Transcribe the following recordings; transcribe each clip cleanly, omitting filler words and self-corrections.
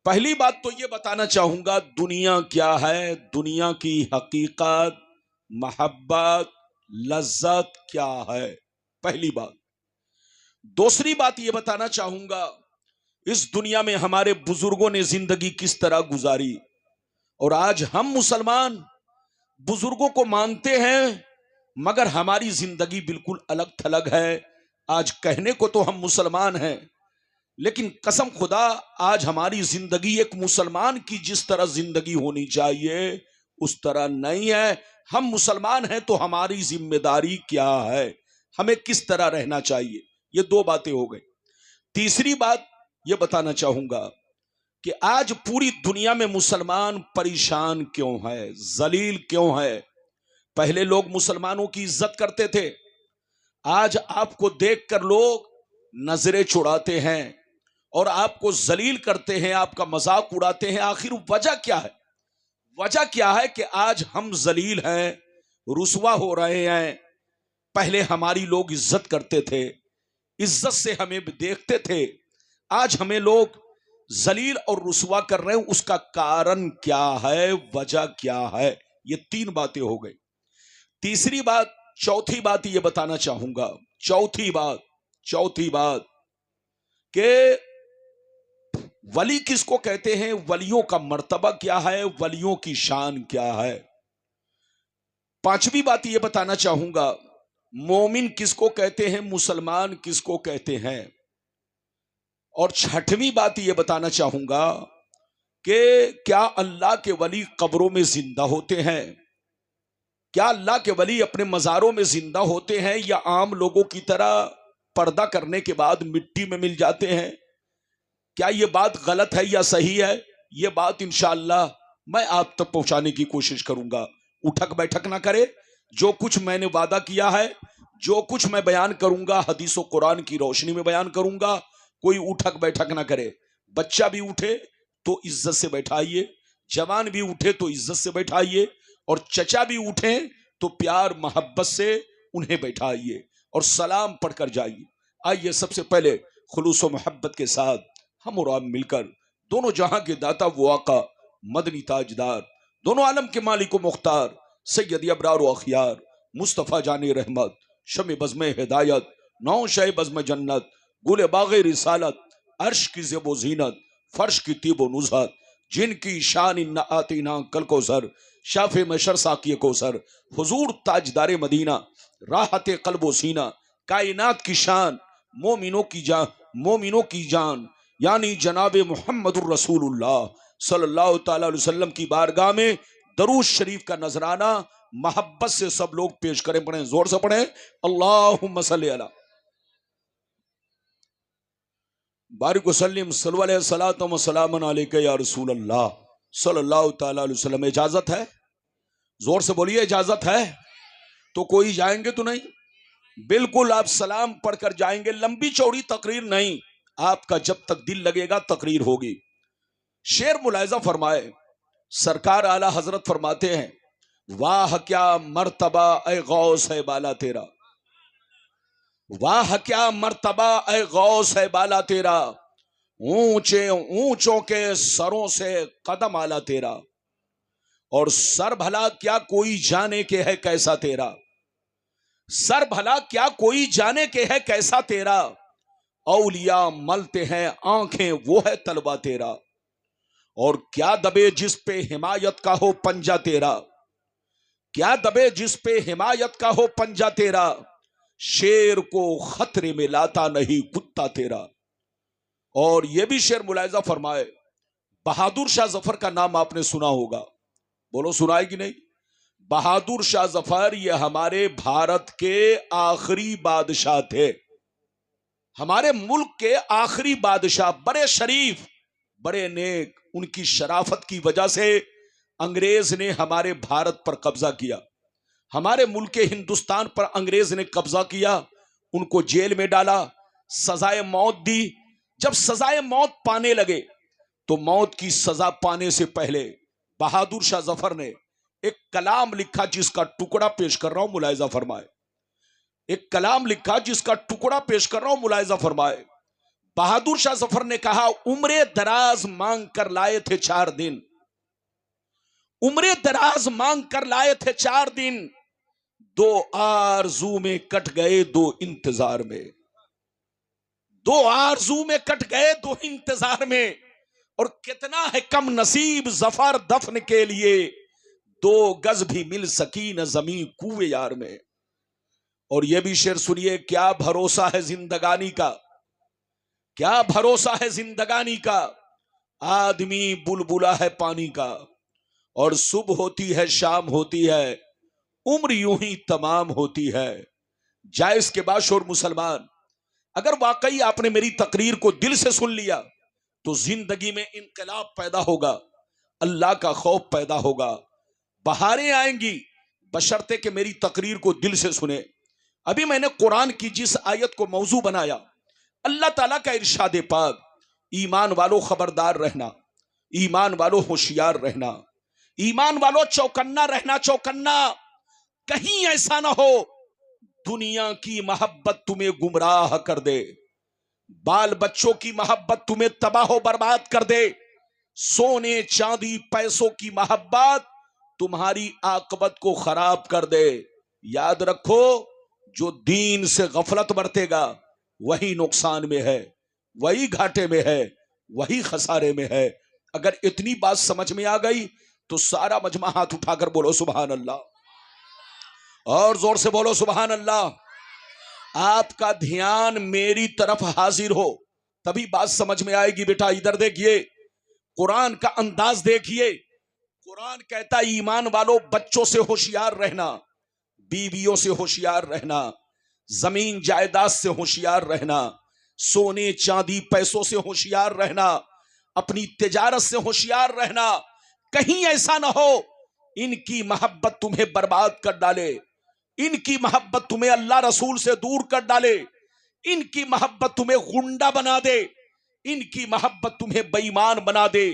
पहली बात तो ये बताना चाहूंगा, दुनिया क्या है, दुनिया की हकीकत, मोहब्बत, लज्जत क्या है, पहली बात। दूसरी बात ये बताना चाहूंगा, इस दुनिया में हमारे बुजुर्गों ने जिंदगी किस तरह गुजारी। और आज हम मुसलमान बुजुर्गों को मानते हैं, मगर हमारी जिंदगी बिल्कुल अलग थलग है। आज कहने को तो हम मुसलमान हैं, लेकिन कसम खुदा आज हमारी जिंदगी एक मुसलमान की जिस तरह जिंदगी होनी चाहिए उस तरह नहीं है। हम मुसलमान हैं तो हमारी जिम्मेदारी क्या है, हमें किस तरह रहना चाहिए, ये दो बातें हो गई। तीसरी बात ये बताना चाहूंगा कि आज पूरी दुनिया में मुसलमान परेशान क्यों है, जलील क्यों है। पहले लोग मुसलमानों की इज्जत करते थे, आज आपको देखकर लोग नजरें चुराते हैं और आपको जलील करते हैं, आपका मजाक उड़ाते हैं। आखिर वजह क्या है? वजह क्या है कि आज हम जलील हैं, रुसवा हो रहे हैं। पहले हमारी लोग इज्जत करते थे, इज्जत से हमें देखते थे, आज हमें लोग जलील और रुसवा कर रहे हैं। उसका कारण क्या है, वजह क्या है? ये तीन बातें हो गई। तीसरी बात, चौथी बात ये बताना चाहूंगा, चौथी बात कि वली किसको कहते हैं, वलियों का मर्तबा क्या है, वलियों की शान क्या है। पांचवी बात यह बताना चाहूंगा, मोमिन किसको कहते हैं, मुसलमान किसको कहते हैं। और छठवीं बात यह बताना चाहूंगा कि क्या अल्लाह के वली कब्रों में जिंदा होते हैं, क्या अल्लाह के वली अपने मज़ारों में जिंदा होते हैं, या आम लोगों की तरह पर्दा करने के बाद मिट्टी में मिल जाते हैं। क्या ये बात गलत है या सही है, ये बात इंशाअल्लाह मैं आप तक पहुंचाने की कोशिश करूंगा। उठक बैठक ना करे, जो कुछ मैंने वादा किया है, जो कुछ मैं बयान करूंगा हदीस और कुरान की रोशनी में बयान करूंगा। कोई उठक बैठक ना करे। बच्चा भी उठे तो इज्जत से बैठाइए, जवान भी उठे तो इज्जत से बैठाइए, और चचा भी उठे तो प्यार मोहब्बत से उन्हें बैठाइए और सलाम पढ़कर जाइए। आइए सबसे पहले खुलूस व मोहब्बत के साथ हम और आप मिलकर दोनों जहां के दाता वो आका मदनी ताजदार, दोनों आलम के मालिक व मुख्तार सैयद अबरार व अखियार मुस्तफ़ा जाने रहमत, शम बज़्म हिदायत, नौ शय बज़्म जन्नत, गुल बाग़े रिसालत, अर्श की ज़ेबो ज़ीनत, फर्श की तीबो नुज़हत, जिनकी शान इन्ना आतीना कल कौसर, शाफ़े मशर साक़ी कौसर, हुजूर ताजदार मदीना, राहत क़ल्ब व सीना, कायनात की शान, मोमिनों की जान यानी जनाब मुहम्मदुर रसूलुल्लाह सल्लल्लाहु तआला अलैहि वसल्लम की बारगाह में दरूद शरीफ का नजराना मोहब्बत से सब लोग पेश करें। पढ़ें, जोर से पढ़ें, अल्लाहुम्मा सल्ली अला बारिक वसल्लिम सल्लल्लाहु व सलामन अलैका या रसूल अल्लाह सल्लल्लाहु तआला अलैहि वसल्लम। इजाजत है? जोर से बोलिए, इजाजत है? तो कोई जाएंगे तो नहीं? बिल्कुल आप सलाम पढ़कर जाएंगे, लंबी चौड़ी तकरीर नहीं, आपका जब तक दिल लगेगा तकरीर होगी। शेर मुलायजा फरमाए, सरकार आला हजरत फरमाते हैं, वाह क्या मर्तबा ए गौस है बाला तेरा, वाह क्या मर्तबा ए गौस है बाला तेरा, ऊंचे ऊंचों के सरों से कदम आला तेरा, और सर भला क्या कोई जाने के है कैसा तेरा, सर भला क्या कोई जाने के है कैसा तेरा, औलिया मलते हैं आंखें वो है तलवा तेरा, और क्या दबे जिस पे हिमायत का हो पंजा तेरा, क्या दबे जिस पे हिमायत का हो पंजा तेरा, शेर को खतरे में लाता नहीं कुत्ता तेरा। और यह भी शेर मुलायजा फरमाए, बहादुर शाह जफर का नाम आपने सुना होगा, बोलो सुना है कि नहीं? बहादुर शाह जफर ये हमारे भारत के आखिरी बादशाह थे, हमारे मुल्क के आखिरी बादशाह, बड़े शरीफ, बड़े नेक। उनकी शराफत की वजह से अंग्रेज ने हमारे भारत पर कब्जा किया, हमारे मुल्क के हिंदुस्तान पर अंग्रेज ने कब्जा किया, उनको जेल में डाला, सजाए मौत दी। जब सजाए मौत पाने लगे तो मौत की सजा पाने से पहले बहादुर शाह जफर ने एक कलाम लिखा जिसका टुकड़ा पेश कर रहा हूं, मुलायजा फरमाए। एक कलाम लिखा जिसका टुकड़ा पेश कर रहा हूं, मुलायजा फरमाए। बहादुर शाह जफर ने कहा, उम्रे दराज मांग कर लाए थे 4 दिन, उम्रे दराज मांग कर लाए थे 4 दिन, 2 आरजू में कट गए 2 इंतजार में, 2 आरजू में कट गए 2 इंतजार में। और कितना है कम नसीब जफर दफन के लिए, 2 गज भी मिल सकी न जमीन कुएं यार में। और यह भी शेर सुनिए, क्या भरोसा है जिंदगानी का, क्या भरोसा है जिंदगानी का, आदमी बुलबुला है पानी का, और सुबह होती है शाम होती है, उम्र यूं ही तमाम होती है। जायज के बाशोर मुसलमान, अगर वाकई आपने मेरी तकरीर को दिल से सुन लिया तो जिंदगी में इनकलाब पैदा होगा, अल्लाह का खौफ पैदा होगा, बहारें आएंगी, बशर्ते कि मेरी तकरीर को दिल से सुने। अभी मैंने कुरान की जिस आयत को मौजू बनाया, अल्लाह ताला का इरशाद पाक, ईमान वालों खबरदार रहना, ईमान वालों होशियार रहना, ईमान वालों चौकन्ना रहना, चौकन्ना। कहीं ऐसा ना हो दुनिया की मोहब्बत तुम्हें गुमराह कर दे, बाल बच्चों की मोहब्बत तुम्हें तबाह बर्बाद कर दे, सोने चांदी पैसों की मोहब्बत तुम्हारी आकबत को खराब कर दे। याद रखो, जो दीन से गफलत बरतेगा वही नुकसान में है, वही घाटे में है, वही खसारे में है। अगर इतनी बात समझ में आ गई तो सारा मजमा हाथ उठाकर बोलो सुभान अल्लाह, और जोर से बोलो सुभान अल्लाह। आपका ध्यान मेरी तरफ हाजिर हो तभी बात समझ में आएगी। बेटा इधर देखिए, कुरान का अंदाज देखिए। कुरान कहता है, ईमान वालों बच्चों से होशियार रहना, बीवियों से होशियार रहना, जमीन जायदाद से होशियार रहना, सोने चांदी पैसों से होशियार रहना, अपनी तिजारत से होशियार रहना। कहीं ऐसा ना हो इनकी मोहब्बत तुम्हें बर्बाद कर डाले, इनकी मोहब्बत तुम्हें अल्लाह रसूल से दूर कर डाले, इनकी मोहब्बत तुम्हें गुंडा बना दे, इनकी मोहब्बत तुम्हें बेईमान बना दे,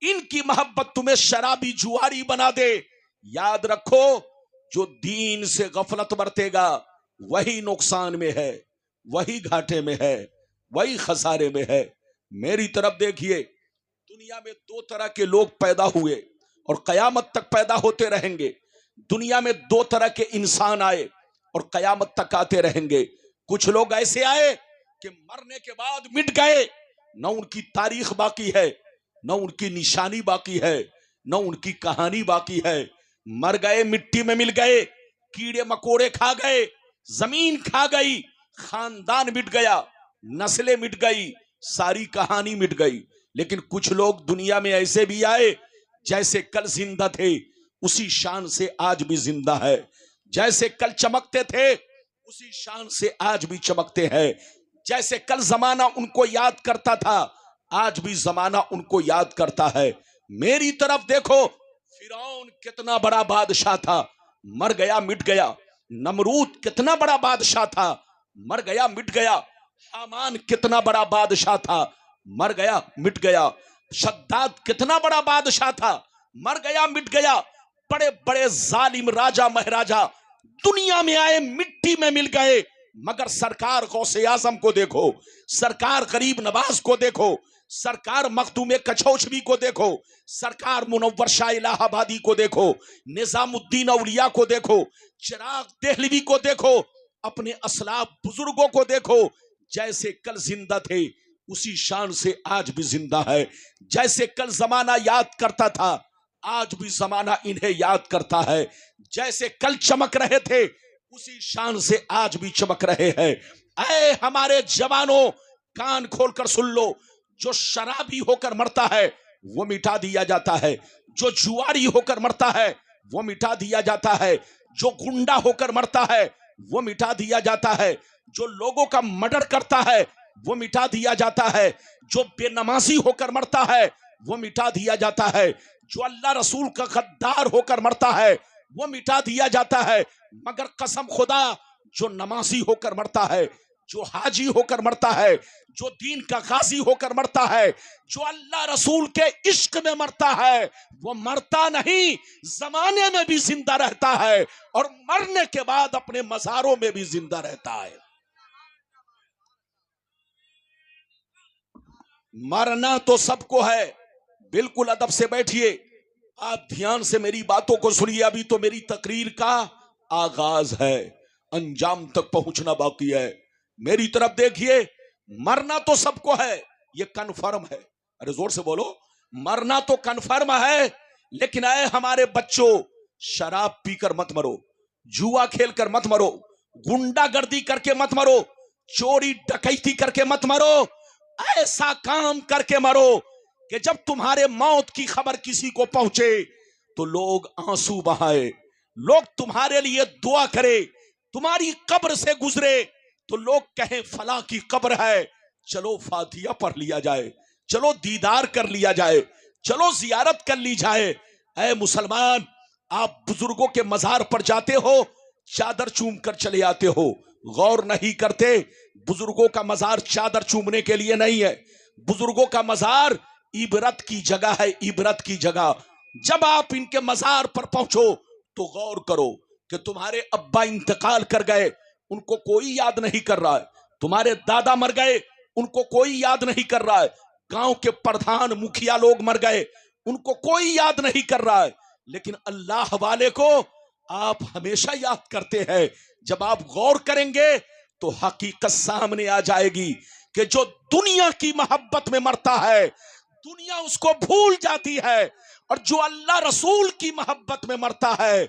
इनकी मोहब्बत तुम्हें शराबी जुआरी बना दे। याद रखो, जो दीन से गफलत बरतेगा वही नुकसान में है, वही घाटे में है, वही खसारे में है। मेरी तरफ देखिए, दुनिया में 2 तरह के लोग पैदा हुए और कयामत तक पैदा होते रहेंगे। दुनिया में 2 तरह के इंसान आए और कयामत तक आते रहेंगे। कुछ लोग ऐसे आए कि मरने के बाद मिट गए, न उनकी तारीख बाकी है, न उनकी निशानी बाकी है, न उनकी कहानी बाकी है। मर गए, मिट्टी में मिल गए, कीड़े मकोड़े खा गए, जमीन खा गई, खानदान मिट गया, नस्लें मिट गई, सारी कहानी मिट गई। लेकिन कुछ लोग दुनिया में ऐसे भी आए, जैसे कल जिंदा थे उसी शान से आज भी जिंदा है, जैसे कल चमकते थे उसी शान से आज भी चमकते हैं, जैसे कल जमाना उनको याद करता था आज भी जमाना उनको याद करता है। मेरी तरफ देखो, फिरौन कितना बड़ा बादशाह था, मर गया मिट गया। नमरूद कितना बड़ा बादशाह था, मर गया मिट गया। हामान कितना बड़ा बादशाह था, मर गया मिट गया। शद्दाद कितना बड़ा बादशाह था, मर गया मिट गया। बड़े बड़े जालिम राजा महाराजा दुनिया में आए, मिट्टी में मिल गए। मगर सरकार गौसे आजम को देखो, सरकार गरीब नवाज को देखो, सरकार मखदूम कछौछवी को देखो, सरकार मुनव्वर शाह इलाहाबादी को देखो, निजामुद्दीन औलिया को देखो, चिराग देहलवी को देखो, अपने असलाफ बुजुर्गों को देखो। जैसे कल जिंदा थे उसी शान से आज भी जिंदा है। जैसे कल जमाना याद करता था आज भी जमाना इन्हें याद करता है। जैसे कल चमक रहे थे उसी शान से आज भी चमक रहे हैं। ऐ हमारे जवानों, कान खोलकर सुन लो, जो शराबी होकर मरता है वो मिटा दिया जाता है, जो जुआरी होकर मरता है वो मिटा दिया जाता है, जो गुंडा होकर मरता है वो मिटा दिया जाता है, जो लोगों का मर्डर करता है वो मिटा दिया जाता है, जो बेनमाजी होकर मरता है वो मिटा दिया जाता है, जो अल्लाह रसूल का गद्दार होकर मरता है वो मिटा दिया जाता है। मगर कसम खुदा, जो नमाजी होकर मरता है, जो हाजी होकर मरता है, जो दीन का गाजी होकर मरता है, जो अल्लाह रसूल के इश्क में मरता है, वो मरता नहीं, जमाने में भी जिंदा रहता है और मरने के बाद अपने मज़ारों में भी जिंदा रहता है। मरना तो सबको है। बिल्कुल अदब से बैठिए, आप ध्यान से मेरी बातों को सुनिए। अभी तो मेरी तकरीर का आगाज है, अंजाम तक पहुंचना बाकी है। मेरी तरफ देखिए, मरना तो सबको है, ये कन्फर्म है। अरे जोर से बोलो, मरना तो कन्फर्म है। लेकिन आए हमारे बच्चों, शराब पीकर मत मरो, जुआ खेलकर मत मरो, गुंडागर्दी करके मत मरो, चोरी डकैती करके मत मरो। ऐसा काम करके मरो कि जब तुम्हारे मौत की खबर किसी को पहुंचे तो लोग आंसू बहाए, लोग तुम्हारे लिए दुआ करे, तुम्हारी कब्र से गुजरे तो लोग कहें फला की कब्र है, चलो फातिया पढ़ लिया जाए, चलो दीदार कर लिया जाए, चलो जियारत कर ली जाए। ऐ मुसलमान, आप बुजुर्गों के मजार पर जाते हो, चादर चूम कर चले आते हो, गौर नहीं करते बुजुर्गों का मजार चादर चूमने के लिए नहीं है। बुजुर्गों का मजार इबरत की जगह है, इबरत की जगह। जब आप इनके मजार पर पहुंचो तो गौर करो कि तुम्हारे अब्बा इंतकाल कर गए, उनको कोई याद नहीं कर रहा है। तुम्हारे दादा मर गए, उनको कोई याद नहीं कर रहा है। गांव के प्रधान मुखिया लोग मर गए, उनको कोई याद नहीं कर रहा है। लेकिन अल्लाह वाले को आप हमेशा याद करते हैं। जब आप गौर करेंगे तो हकीकत सामने आ जाएगी कि जो दुनिया की मोहब्बत में मरता है, दुनिया उसको भूल जाती है, और जो अल्लाह रसूल की मोहब्बत में मरता है,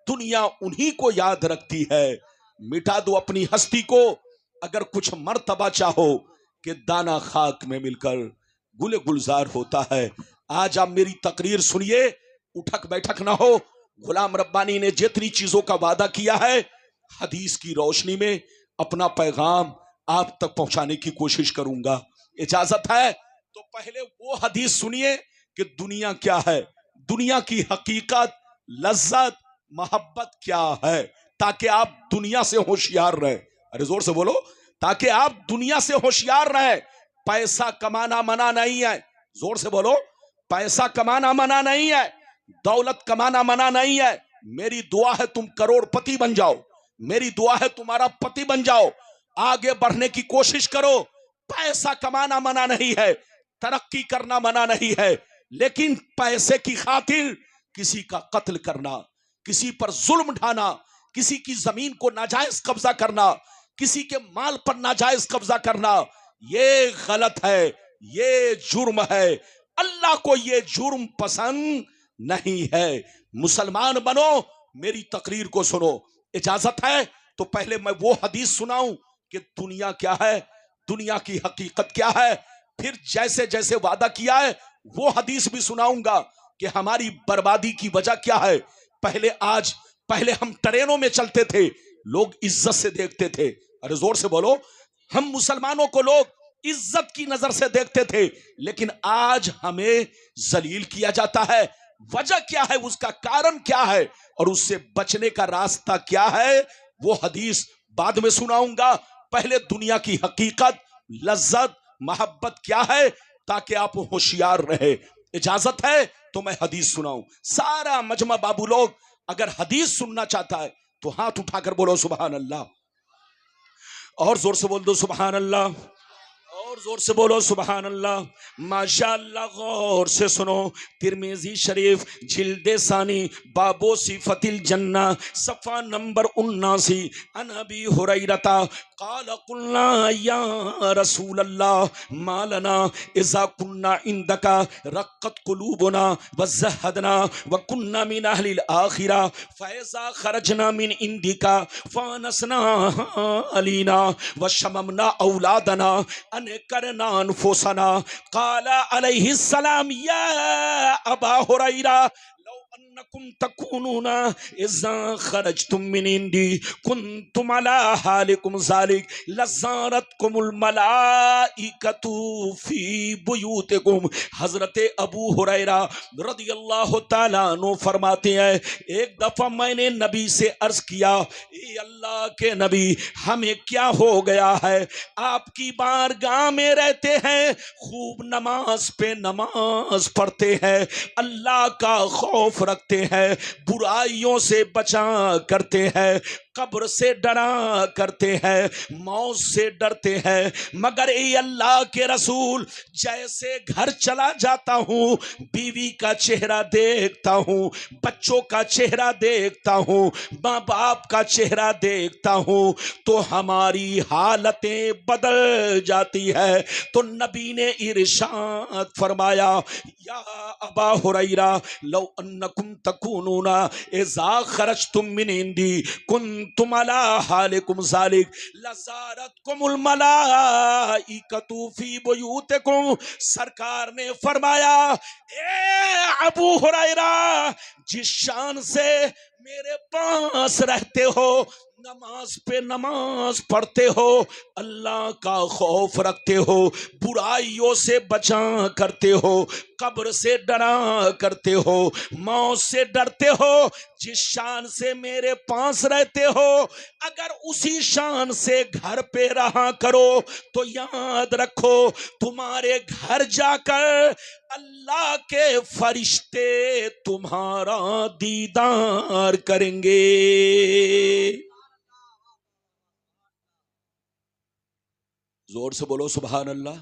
दुनिया उन्हीं को याद रखती है। मिटा दो अपनी हस्ती को अगर कुछ मर्तबा चाहो कि दाना खाक में मिलकर गुल गुलजार होता है। आज आप मेरी तकरीर सुनिए, उठक बैठक ना हो। गुलाम रब्बानी ने जितनी चीजों का वादा किया है, हदीस की रोशनी में अपना पैगाम आप तक पहुंचाने की कोशिश करूंगा। इजाजत है तो पहले वो हदीस सुनिए कि दुनिया क्या है, दुनिया की हकीकत, लज्जत, मोहब्बत क्या है, ताकि आप दुनिया से होशियार रहे। अरे जोर से बोलो, ताकि आप दुनिया से होशियार रहे। पैसा कमाना मना नहीं है, जोर से बोलो, पैसा कमाना मना नहीं है, दौलत कमाना मना नहीं है। मेरी दुआ है तुम करोड़पति बन जाओ, मेरी दुआ है तुम्हारा पति बन जाओ, आगे बढ़ने की कोशिश करो। पैसा कमाना मना नहीं है, तरक्की करना मना नहीं है, लेकिन पैसे की खातिर किसी का कत्ल करना, किसी पर जुल्म ढाना, किसी की जमीन को नाजायज कब्जा करना, किसी के माल पर नाजायज कब्जा करना, ये गलत है, ये जुर्म है। अल्लाह को ये जुर्म पसंद नहीं है। मुसलमान बनो, मेरी तकरीर को सुनो। इजाजत है तो पहले मैं वो हदीस सुनाऊं कि दुनिया क्या है, दुनिया की हकीकत क्या है, फिर जैसे जैसे वादा किया है वो हदीस भी सुनाऊंगा कि हमारी बर्बादी की वजह क्या है। पहले हम ट्रेनों में चलते थे, लोग इज्जत से देखते थे। अरे जोर से बोलो, हम मुसलमानों को लोग इज्जत की नजर से देखते थे, लेकिन आज हमें जलील किया जाता है। वजह क्या है, उसका कारण क्या है, और उससे बचने का रास्ता क्या है, वो हदीस बाद में सुनाऊंगा। पहले दुनिया की हकीकत, लज्जत, मोहब्बत क्या है, ताकि आप होशियार रहे। इजाजत है तो मैं हदीस सुनाऊं। सारा मजमा बाबू लोग अगर हदीस सुनना चाहता है तो हाथ उठाकर बोलो सुभान अल्लाह, और जोर से बोल दो सुभान अल्लाह, और जोर से बोलो सुभान अल्लाह। माशाअल्लाह, गौर से सुनो। तिरमिजी शरीफ जिल्दे सानी बाबो सिफतिल जन्ना सफ़ा नंबर 79, अन अबी हुरैरता क़ाल क़ुलना या रसूल अल्लाह मा लना इज़ा कुन्ना इंदका रक़्क़त क़ुलूबुना व ज़हदना व कुन्ना मिन अहलिल आखिरा फ़इज़ा ख़रजना मिन इंदिका फ़ानसना अलीना व शममना औलादना अन करना अनफुसना। क़ाला अलैहिस्सलाम या अबा हुरैरा लौ अन्नकुम तकूनूना इज़ा खरजतुम मिन इंदी कुन्तुम अला हालिकुम ज़ालिक लज़ारतकुमुल मलाइकतु फी बुयूतिकुम। हज़रत अबू हुरैरा रदियल्लाहु ताला अन्हु फरमाते हैं, एक दफ़ा मैंने नबी से अर्ज़ किया, ए अल्लाह के नबी, हमें क्या हो गया है, आपकी बारगाह में रहते हैं, खूब नमाज पे नमाज पढ़ते हैं, अल्लाह का खौफ रखते हैं, बुराइयों से बचा करते हैं, कब्र से डरा करते हैं, मौत से डरते हैं, मगर ए अल्लाह के रसूल जैसे घर चला जाता हूं, बीवी का चेहरा देखता हूं, बच्चों का चेहरा देखता हूं, माँ बाप का चेहरा देखता हूं, तो हमारी हालतें बदल जाती है। तो नबी ने इरशाद फरमाया, या अबा हुरैरा लौ अन्नकुम तकूनूना इज़ा खरजतुम मिन इंदी कुंतुम अला हालिकुम ज़ालिक लज़ारतकुमुल मलाइकतु फी बुयूतिकुम। सरकार ने फरमाया, ए अबू हुरैरा, जिस शान से मेरे पास रहते हो, नमाज पे नमाज पढ़ते हो, अल्लाह का खौफ रखते हो, बुराइयों से बचा करते हो, कब्र से डरा करते हो, मौत से डरते हो, जिस शान से मेरे पास रहते हो, अगर उसी शान से घर पे रहा करो तो याद रखो तुम्हारे घर जाकर अल्लाह के फरिश्ते तुम्हारा दीदार करेंगे। जोर से बोलो सुभान अल्लाह।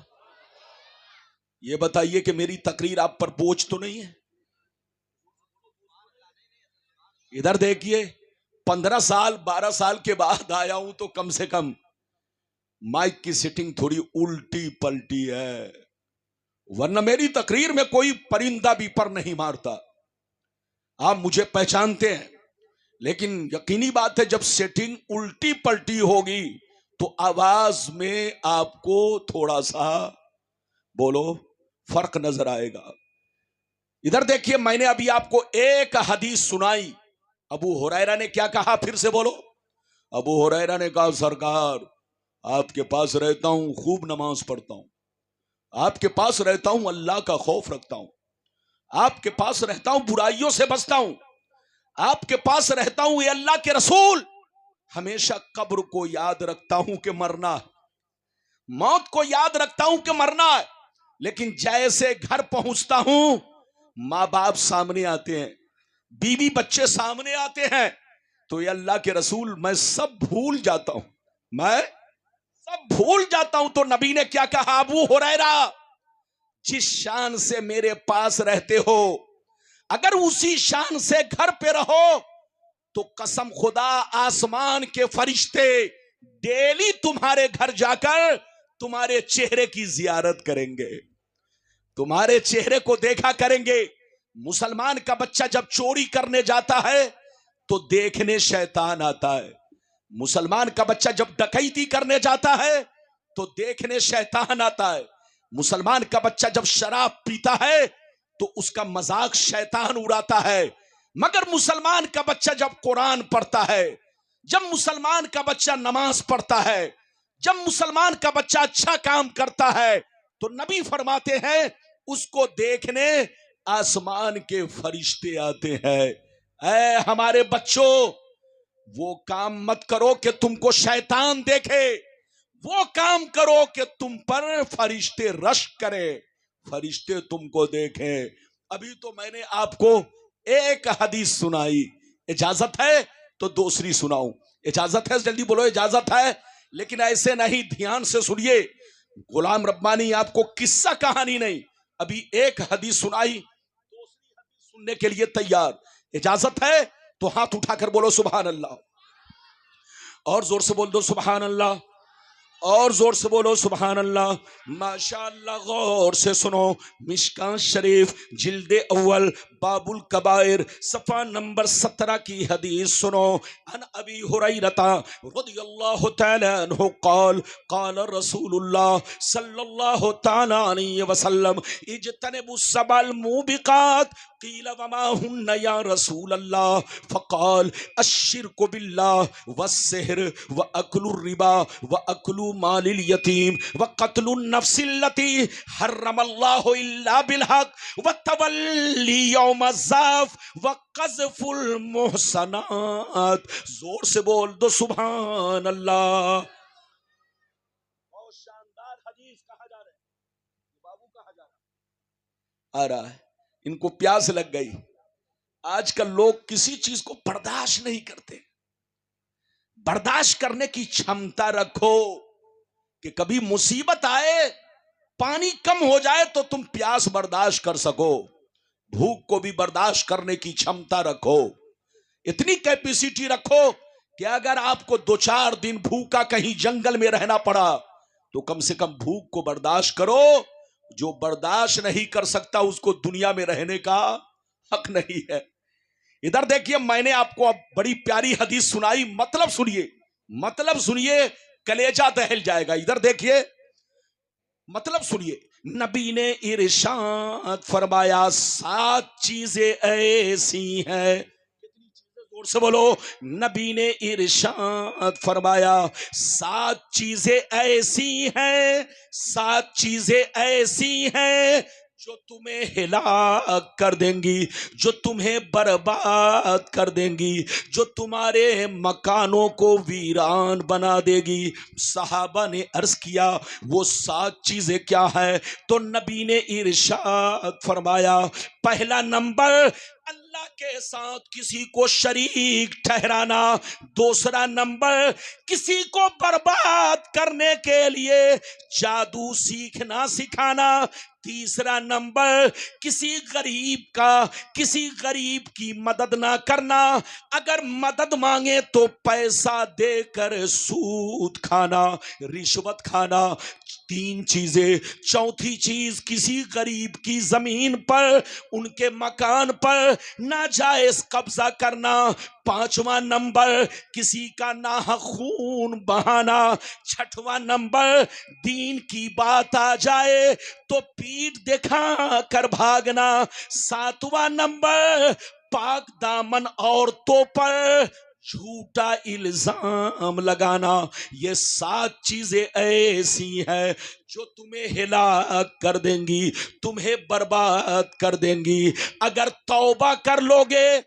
ये बताइए कि मेरी तकरीर आप पर बोझ तो नहीं है? इधर देखिए, 15 साल 12 साल के बाद आया हूं तो कम से कम माइक की सेटिंग थोड़ी उल्टी पलटी है, वरना मेरी तकरीर में कोई परिंदा भी पर नहीं मारता। आप मुझे पहचानते हैं, लेकिन यकीनी बात है जब सेटिंग उल्टी पलटी होगी तो आवाज में आपको थोड़ा सा बोलो फर्क नजर आएगा। इधर देखिए, मैंने अभी आपको एक हदीस सुनाई। अबू हुरैरा ने क्या कहा, फिर से बोलो। अबू हुरैरा ने कहा, सरकार आपके पास रहता हूं, खूब नमाज पढ़ता हूं, आपके पास रहता हूं, अल्लाह का खौफ रखता हूं, आपके पास रहता हूं, बुराइयों से बचता हूं, आपके पास रहता हूं, ये अल्लाह के रसूल हमेशा कब्र को याद रखता हूं कि मरना है, मौत को याद रखता हूं कि मरना है, लेकिन जैसे घर पहुंचता हूं मां बाप सामने आते हैं, बीवी बच्चे सामने आते हैं, तो ये अल्लाह के रसूल मैं सब भूल जाता हूं, मैं सब भूल जाता हूं। तो नबी ने क्या कहा, अबू हुरैरा जिस शान से मेरे पास रहते हो, अगर उसी शान से घर पे रहो तो कसम खुदा आसमान के फरिश्ते डेली तुम्हारे घर जाकर तुम्हारे चेहरे की जियारत करेंगे, तुम्हारे चेहरे को देखा करेंगे। मुसलमान का बच्चा जब चोरी करने जाता है तो देखने शैतान आता है, मुसलमान का बच्चा जब डकैती करने जाता है तो देखने शैतान आता है, मुसलमान का बच्चा जब शराब पीता है तो उसका मजाक शैतान उड़ाता है, मगर मुसलमान का बच्चा जब कुरान पढ़ता है, जब मुसलमान का बच्चा नमाज पढ़ता है, जब मुसलमान का बच्चा अच्छा काम करता है, तो नबी फरमाते हैं उसको देखने आसमान के फरिश्ते आते हैं। ऐ हमारे बच्चों, वो काम मत करो कि तुमको शैतान देखे, वो काम करो कि तुम पर फरिश्ते रश्क करें, फरिश्ते तुमको देखें। अभी तो मैंने आपको एक हदीस सुनाई, इजाजत है तो दूसरी सुनाऊं? इजाजत है? जल्दी बोलो इजाजत है। लेकिन ऐसे नहीं, ध्यान से सुनिए, गुलाम रब्बानी आपको किस्सा कहानी नहीं, अभी एक हदीस सुनाई, दूसरी हदीस सुनने के लिए तैयार। इजाजत है तो हाथ उठाकर बोलो सुभान अल्लाह, और जोर से बोल दो सुभान अल्लाह, और जोर से बोलो सुभान अल्लाह। माशाअल्लाह, गौर से सुनो, मिशकात शरीफ जिल्दे अव्वल बाबुल कबायर सफा नंबर 17 की हदीस सुनो। अन अबी हुरैरता रदियल्लाहु तआला अन्हु क़ाल क़ाल रसूलुल्लाह सल्लल्लाहु तआला अलैहि वसल्लम इज्तनिबुस सबल मूबिकात क़ील वमा हुन्ना या रसूल अल्लाह फ़क़ाल अश्शिरकु बिल्लाह वस्सिहर व अक्लुर रिबा व अक्लु मालिल यतीम व क़त्लुन नफ्सिल्लती हर्रमल्लाहु इल्ला बिलहक़ व तवल्ली यौम ज़ाफ़ व क़ज़्फ़ुल मुहसनात। जोर से बोल दो सुभान अल्लाह। बहुत शानदार हदीस कहा जा रहा है, बाबू कहा जा रहा आ रहा है, इनको प्यास लग गई। आजकल लोग किसी चीज को बर्दाश्त नहीं करते, बर्दाश्त करने की क्षमता रखो कि कभी मुसीबत आए, पानी कम हो जाए तो तुम प्यास बर्दाश्त कर सको, भूख को भी बर्दाश्त करने की क्षमता रखो। इतनी कैपेसिटी रखो कि अगर आपको 2-4 दिन भूखा कहीं जंगल में रहना पड़ा तो कम से कम भूख को बर्दाश्त करो। जो बर्दाश्त नहीं कर सकता उसको दुनिया में रहने का हक नहीं है। इधर देखिए, मैंने आपको अब बड़ी प्यारी हदीस सुनाई, मतलब सुनिए, मतलब सुनिए, कलेजा दहल जाएगा। इधर देखिए, मतलब सुनिए। नबी ने इरशाद फरमाया, 7 चीजें ऐसी हैं, कितनी चीजें, जोर से बोलो। नबी ने इरशाद फरमाया, 7 चीजें ऐसी हैं, 7 चीजें ऐसी हैं जो तुम्हें हिलाक कर देंगी, जो तुम्हें बर्बाद कर देंगी, जो तुम्हारे मकानों को वीरान बना देगी। सहाबा ने अर्ज किया, वो 7 चीजें क्या है? तो नबी ने इरशाद फरमाया, पहला नंबर, अल्लाह के साथ किसी को शरीक ठहराना। दूसरा नंबर, किसी को बर्बाद करने के लिए जादू सीखना सिखाना। तीसरा नंबर, किसी गरीब की मदद ना करना, अगर मदद मांगे तो पैसा देकर सूद खाना, रिश्वत खाना। 3 चीजें। चौथी चीज, किसी गरीब की जमीन पर, उनके मकान पर नाजायज कब्जा करना। 5वां नंबर, किसी का नाहक खून बहाना। 6वां नंबर, दीन की बात आ जाए तो पीठ दिखा कर भागना। 7वां नंबर, पाक दामन औरतों पर झूठा इल्जाम लगाना। ये 7 चीजें ऐसी हैं जो तुम्हें हिलाक कर देंगी, तुम्हें बर्बाद कर देंगी। अगर तौबा कर लोगे